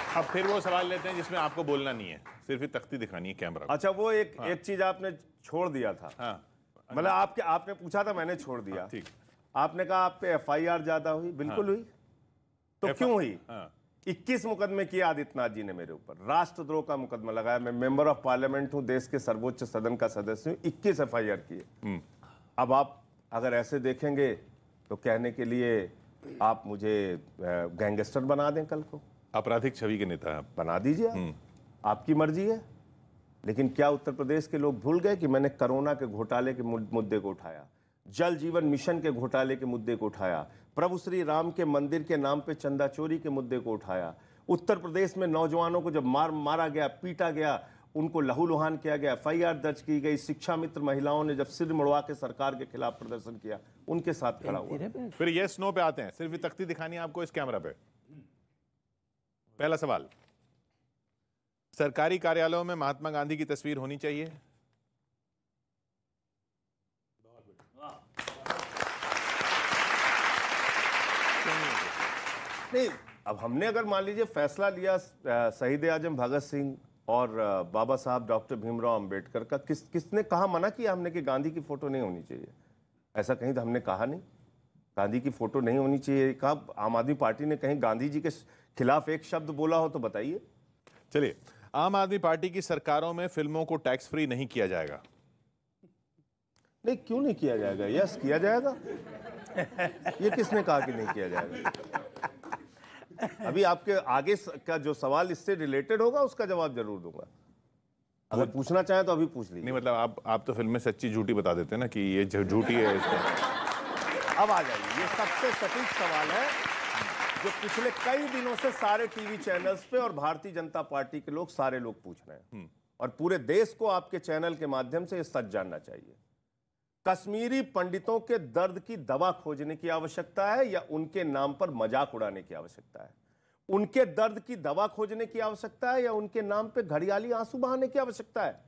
अब फिर वो सवाल लेते हैं जिसमें आपको बोलना नहीं है, सिर्फ तख्ती दिखानी है कैमरा। अच्छा, वो एक चीज आपने छोड़ दिया था। हाँ, मतलब आपने पूछा था, मैंने छोड़ दिया। ठीक। आपने कहा आप पे FIR ज्यादा हुई। बिल्कुल हुई। तो क्यों हुई? 21 मुकदमे किए आदित्यनाथ जी ने मेरे ऊपर। राष्ट्रद्रोह का मुकदमा लगाया। मैं मेंबर ऑफ पार्लियामेंट हूं, देश के सर्वोच्च सदन का सदस्य हूं। 21 FIR किए। अब आप अगर ऐसे देखेंगे तो कहने के लिए आप मुझे गैंगस्टर बना दें, कल को आपराधिक छवि के नेता हैं। बना दीजिए, आपकी मर्जी है। लेकिन क्या उत्तर प्रदेश के लोग भूल गए कि मैंने कोरोना के घोटाले के मुद्दे को उठाया, जल जीवन मिशन के घोटाले के मुद्दे को उठाया, प्रभु श्री राम के मंदिर के नाम पे चंदा चोरी के मुद्दे को उठाया, उत्तर प्रदेश में नौजवानों को जब मारा गया, पीटा गया, उनको लहूलुहान किया गया, FIR दर्ज की गई, शिक्षा मित्र महिलाओं ने जब सिर मुड़वा के सरकार के खिलाफ प्रदर्शन किया, उनके साथ खड़ा हुआ। फिर यस नो पे आते हैं। सिर्फ तख्ती दिखानी है आपको इस कैमरा पे। पहला सवाल, सरकारी कार्यालयों में महात्मा गांधी की तस्वीर होनी चाहिए? नहीं, अब हमने अगर मान लीजिए फैसला लिया शहीद आजम भगत सिंह और बाबा साहब डॉक्टर भीमराव अंबेडकर का, किसने कहा मना किया हमने कि गांधी की फोटो नहीं होनी चाहिए? ऐसा कहीं तो हमने कहा नहीं, गांधी की फोटो नहीं होनी चाहिए। कहा आम आदमी पार्टी ने कहीं गांधी जी के खिलाफ एक शब्द बोला हो तो बताइए। चलिए, आम आदमी पार्टी की सरकारों में फिल्मों को टैक्स फ्री नहीं किया जाएगा? नहीं, क्यों नहीं किया जाएगा? यस, किया जाएगा। ये किसने कहा कि नहीं किया जाएगा? अभी आपके आगे का जो सवाल इससे रिलेटेड होगा उसका जवाब जरूर दूंगा। अगर पूछना चाहें तो अभी पूछ लीजिए। नहीं, मतलब आप तो फिल्म में सच्ची झूठी बता देते हैं ना कि ये झूठी है इसका। अब आ जाइए, ये सबसे सटीक सवाल है जो पिछले कई दिनों से सारे टीवी चैनल्स पे और भारतीय जनता पार्टी के लोग, सारे लोग पूछ रहे हैं, और पूरे देश को आपके चैनल के माध्यम से ये सच जानना चाहिए। कश्मीरी पंडितों के दर्द की दवा खोजने की आवश्यकता है या उनके नाम पर मजाक उड़ाने की आवश्यकता है? उनके दर्द की दवा खोजने की आवश्यकता है या उनके नाम पे घड़ियाली आंसू बहाने की आवश्यकता है?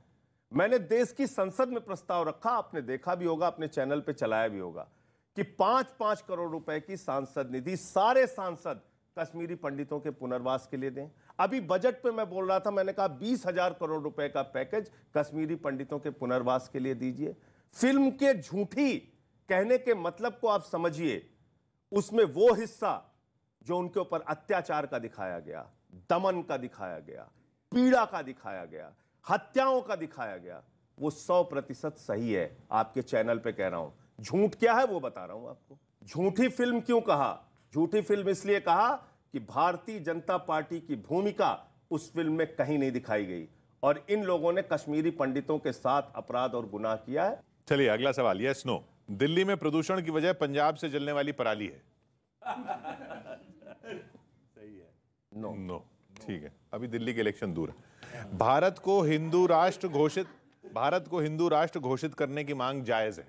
मैंने देश की संसद में प्रस्ताव रखा, आपने देखा भी होगा, अपने चैनल पे चलाया भी होगा, कि 5-5 करोड़ रुपए की सांसद निधि सारे सांसद कश्मीरी पंडितों के पुनर्वास के लिए दें। अभी बजट पे मैं बोल रहा था, मैंने कहा 20,000 करोड़ रुपए का पैकेज कश्मीरी पंडितों के पुनर्वास के लिए दीजिए। फिल्म के झूठी कहने के मतलब को आप समझिए, उसमें वो हिस्सा जो उनके ऊपर अत्याचार का दिखाया गया, दमन का दिखाया गया, पीड़ा का दिखाया गया, हत्याओं का दिखाया गया, वो 100% सही है। आपके चैनल पे कह रहा हूं, झूठ क्या है वो बता रहा हूं आपको। झूठी फिल्म क्यों कहा? झूठी फिल्म इसलिए कहा कि भारतीय जनता पार्टी की भूमिका उस फिल्म में कहीं नहीं दिखाई गई, और इन लोगों ने कश्मीरी पंडितों के साथ अपराध और गुनाह किया है। चलिए, अगला सवाल, यस नो, दिल्ली में प्रदूषण की वजह पंजाब से जलने वाली पराली है? सही है। नो। नो, ठीक है। अभी दिल्ली के इलेक्शन दूर है। भारत को हिंदू राष्ट्र घोषित करने की मांग जायज है?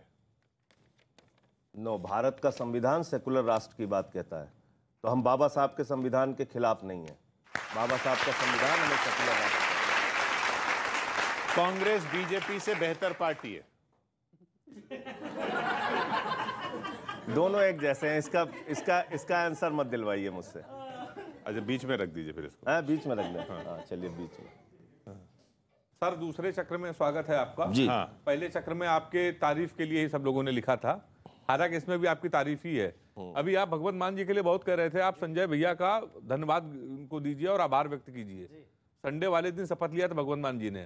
नो। भारत का संविधान सेकुलर राष्ट्र की बात कहता है, तो हम बाबा साहब के संविधान के खिलाफ नहीं है। बाबा साहब का संविधान हमें सेकुलर राष्ट्र। कांग्रेस बीजेपी से बेहतर पार्टी है? दोनों एक जैसे हैं। इसका आंसर मत दिलवाइए मुझसे। अच्छा, बीच में रख दीजिए फिर इसको। हाँ, बीच में रख दें। हाँ, चलिए बीच में। सर, दूसरे चक्र में स्वागत है आपका जी। हाँ। पहले चक्र में आपके तारीफ के लिए ही सब लोगों ने लिखा था, हालांकि इसमें भी आपकी तारीफ ही है। अभी आप भगवंत मान जी के लिए बहुत कह रहे थे, आप संजय भैया का धन्यवाद उनको दीजिए और आभार व्यक्त कीजिए। संडे वाले दिन शपथ लिया था भगवंत मान जी ने,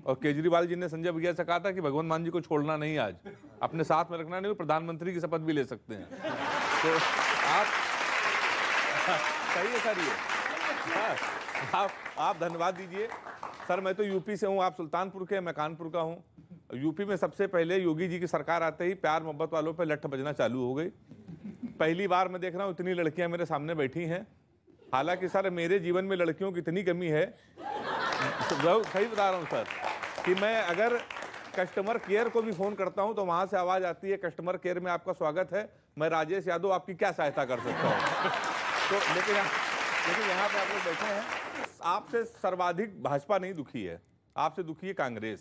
और केजरीवाल जी ने संजय भैया से कहा था कि भगवंत मान जी को छोड़ना नहीं, आज अपने साथ में रखना नहीं, प्रधानमंत्री की शपथ भी ले सकते हैं। तो आप सही है सर, ये आप धन्यवाद दीजिए। सर, मैं तो यूपी से हूँ, आप सुल्तानपुर के, मैं कानपुर का हूँ। यूपी में सबसे पहले योगी जी की सरकार आते ही प्यार मोहब्बत वालों पे लठ बजना चालू हो गई। पहली बार मैं देख रहा हूँ इतनी लड़कियां मेरे सामने बैठी हैं। हालांकि सर, मेरे जीवन में लड़कियों की इतनी कमी है, सही बता रहा हूँ सर, कि मैं अगर कस्टमर केयर को भी फोन करता हूं तो वहां से आवाज आती है, कस्टमर केयर में आपका स्वागत है, मैं राजेश यादव आपकी क्या सहायता कर सकता हूं। तो लेकिन यहाँ पे आप लोग बैठे हैं, आपसे सर्वाधिक भाजपा नहीं दुखी है, आपसे दुखी है कांग्रेस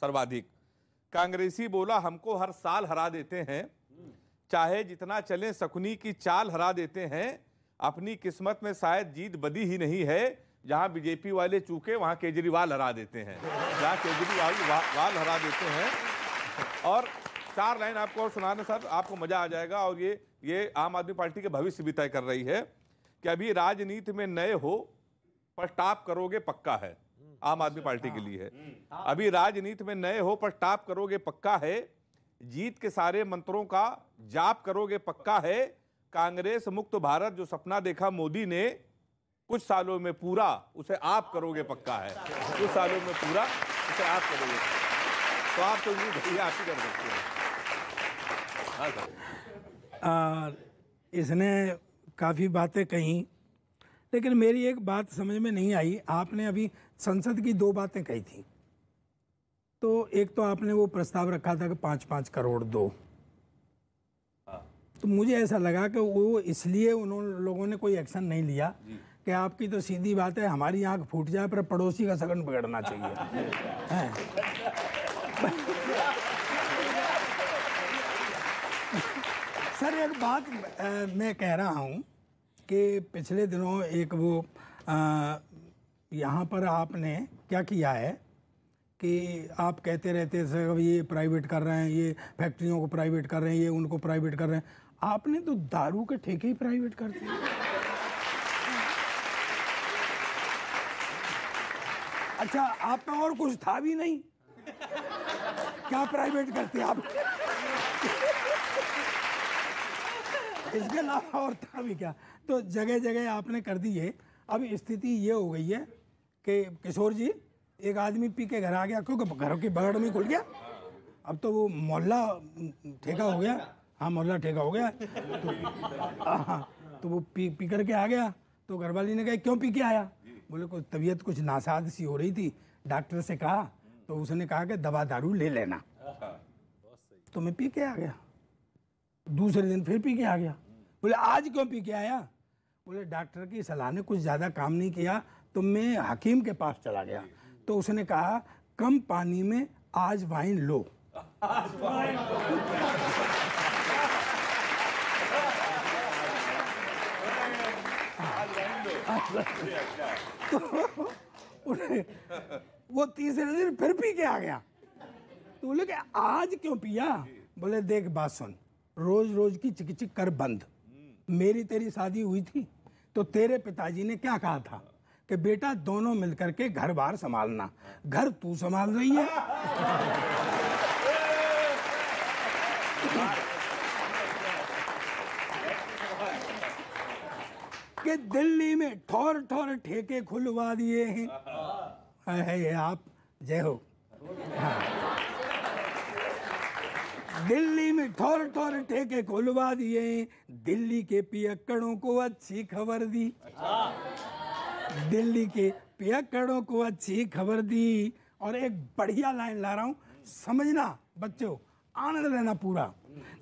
सर्वाधिक। कांग्रेसी बोला हमको हर साल हरा देते हैं, चाहे जितना चले शकुनी की चाल हरा देते हैं, अपनी किस्मत में शायद जीत बदी ही नहीं है, जहां बीजेपी वाले चूके वहां केजरीवाल हरा देते हैं, जहां केजरीवाल हरा देते हैं। और 4 लाइन आपको और सुनाना सर, आपको मजा आ जाएगा। और ये आम आदमी पार्टी के भविष्य भी तय कर रही है कि अभी राजनीति में नए हो पर टॉप करोगे पक्का है। आम आदमी पार्टी के लिए है, अभी राजनीति में नए हो पर टॉप करोगे पक्का है, जीत के सारे मंत्रों का जाप करोगे पक्का है, कांग्रेस मुक्त भारत जो सपना देखा मोदी ने कुछ सालों में पूरा, उसे आप करोगे पक्का है। कुछ सालों में पूरा उसे आप करोगे, तो आप तो भैया आप ही कर सकते हैं। हाँ सर, इसने काफ़ी बातें कही, लेकिन मेरी एक बात समझ में नहीं आई। आपने अभी संसद की 2 बातें कही थी। तो एक तो आपने वो प्रस्ताव रखा था कि 5-5 करोड़ दो, तो मुझे ऐसा लगा कि वो इसलिए उन लोगों ने कोई एक्शन नहीं लिया कि आपकी तो सीधी बात है, हमारी आंख फूट जाए पर पड़ोसी का शगन बिगड़ना चाहिए। हैं? सर एक बात मैं कह रहा हूँ कि पिछले दिनों एक वो यहाँ पर आपने क्या किया है कि आप कहते रहते थे ये प्राइवेट कर रहे हैं, ये फैक्ट्रियों को प्राइवेट कर रहे हैं, ये उनको प्राइवेट कर रहे हैं। आपने तो दारू के ठेके ही प्राइवेट कर दिए। अच्छा, आप पे और कुछ था भी नहीं, क्या प्राइवेट करते आप? इसके अलावा और था भी क्या? तो जगह जगह आपने कर दी है। अब स्थिति ये हो गई है कि किशोर जी, एक आदमी पी के घर आ गया, क्योंकि घरों की बगड़ में खुल गया, अब तो वो मोहल्ला ठेका हो गया। हाँ, मोहल्ला ठेका हो गया। तो वो पी करके आ गया, तो घरवाली ने कहा क्यों पी के आया? बोले कुछ तबीयत कुछ नासाज सी हो रही थी, डॉक्टर से कहा, तो उसने कहा कि दवा दारू ले लेना। तो मैं पी के आ गया। दूसरे दिन फिर पी के आ गया। बोले आज क्यों पी के आया? बोले डॉक्टर की सलाह ने कुछ ज़्यादा काम नहीं किया, तो मैं हकीम के पास चला गया। तो उसने कहा कम पानी में आज वाइन लो। तो वो तीसरे दिन फिर पी के आ गया। तो बोले कि आज क्यों पिया? बोले देख बात सुन, रोज रोज की चिक कर बंद। मेरी तेरी शादी हुई थी तो तेरे पिताजी ने क्या कहा था कि बेटा दोनों मिलकर के घर बार संभालना। घर तू संभाल रही है। कि दिल्ली में ठौर ठौर ठेके खुलवा दिए हैं। है आप जय हो। हाँ। दिल्ली में ठौर ठौर ठेके खुलवा दिए, दिल्ली के पियक्कड़ों को अच्छी खबर दी। दिल्ली के पियक्कड़ों को अच्छी खबर दी। और एक बढ़िया लाइन ला रहा हूं, समझना बच्चों, आनंद लेना पूरा।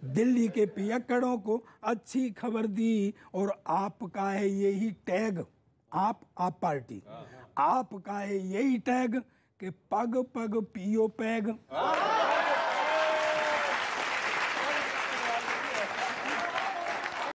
दिल्ली के पियक्कड़ों को अच्छी खबर दी और आपका है यही टैग, आप पार्टी, आपका है यही टैग कि पग पग पियो पैग।